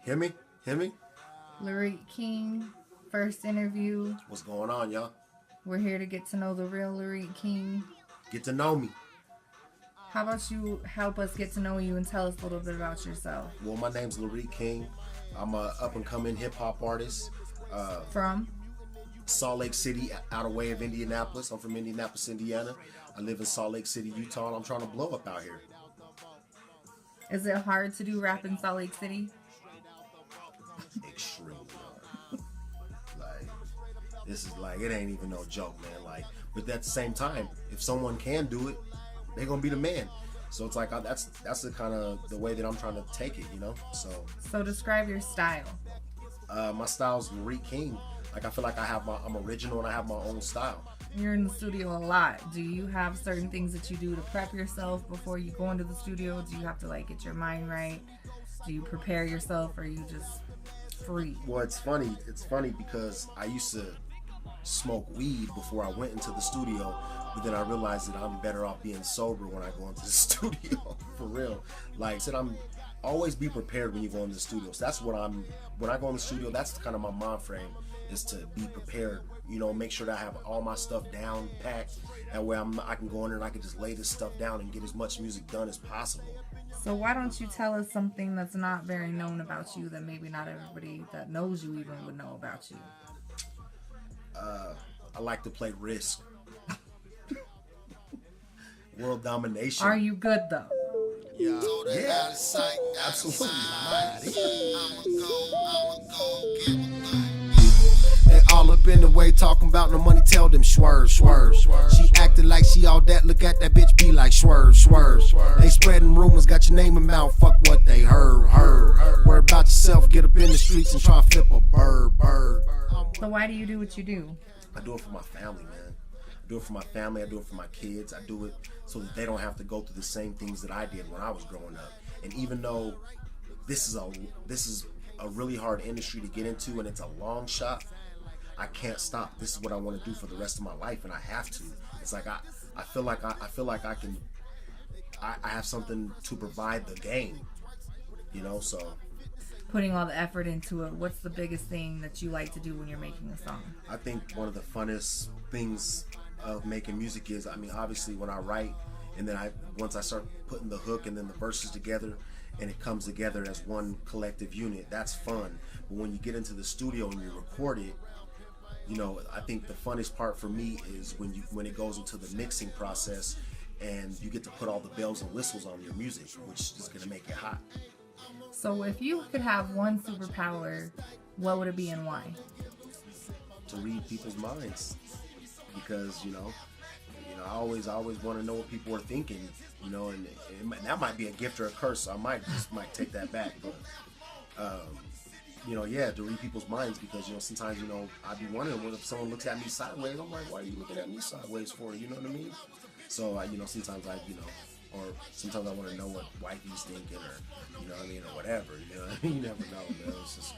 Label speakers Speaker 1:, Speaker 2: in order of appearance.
Speaker 1: Hear me? Hear me?
Speaker 2: Lyrique King, first interview.
Speaker 1: What's going on, y'all?
Speaker 2: We're here to get to know the real Lyrique King.
Speaker 1: Get to know me.
Speaker 2: How about you help us get to know you and tell us a little bit about yourself?
Speaker 1: Well, my name's Lyrique King. I'm a up-and-coming hip-hop artist.
Speaker 2: From?
Speaker 1: Salt Lake City, out of way of Indianapolis. I'm from Indianapolis, Indiana. I live in Salt Lake City, Utah, and I'm trying to blow up out here.
Speaker 2: Is it hard to do rap in Salt Lake City?
Speaker 1: Extremely hard. Like, this is like, it ain't even no joke, man. Like, but at the same time, if someone can do it, they're gonna be the man. So it's like, that's the kind of the way that I'm trying to take it, you know.
Speaker 2: So describe your style.
Speaker 1: My style's Lyrique King. Like, I feel like I'm original and I have my own style.
Speaker 2: You're in the studio a lot. Do you have certain things that you do to prep yourself before you go into the studio? Do you have to like get your mind right? Do you prepare yourself, or are you just free?
Speaker 1: Well, it's funny. It's funny because I used to smoke weed before I went into the studio, but then I realized that I'm better off being sober when I go into the studio. For real. Like I said, always be prepared when you go into the studio. So that's when I go in the studio, that's kind of my mind frame, is to be prepared. You know, make sure that I have all my stuff down, packed. That way I can go in there and I can just lay this stuff down and get as much music done as possible.
Speaker 2: So why don't you tell us something that's not very known about you that maybe not everybody that knows you even would know about you?
Speaker 1: I like to play Risk. World domination.
Speaker 2: Are you good though?
Speaker 1: Yeah, absolutely. They all up in the way talking about no money, tell them swerve, swerve. She acted like she all that, look at that bitch, be like swerve, swerve. They spreading rumors, got your name in mouth, fuck what they heard. Worry about yourself, get up in the streets and try to flip a bird.
Speaker 2: So why do you do what you do?
Speaker 1: I do it for my family, man. I do it for my family, I do it for my kids. I do it so that they don't have to go through the same things that I did when I was growing up. And even though this is a really hard industry to get into and it's a long shot, I can't stop. This is what I want to do for the rest of my life, and I have to. It's like I feel like I have something to provide the game, you know. So
Speaker 2: putting all the effort into it, what's the biggest thing that you like to do when you're making a song?
Speaker 1: I think one of the funnest things of making music is, I mean, obviously when I write, and then once I start putting the hook and then the verses together, and it comes together as one collective unit, that's fun. But when you get into the studio and you record it, you know, I think the funnest part for me is when it goes into the mixing process and you get to put all the bells and whistles on your music, which is gonna make it hot.
Speaker 2: So if you could have one superpower, what would it be and why?
Speaker 1: To read people's minds, because you know, I always want to know what people are thinking, you know, and that might be a gift or a curse. So I might take that back, but you know, yeah, to read people's minds, because you know sometimes, you know, I'd be wondering what if someone looks at me sideways. I'm like, why are you looking at me sideways for? You know what I mean? So you know, sometimes or sometimes I want to know what wifey's thinking, or you know what I mean, or whatever. You know, you never know, man. It's just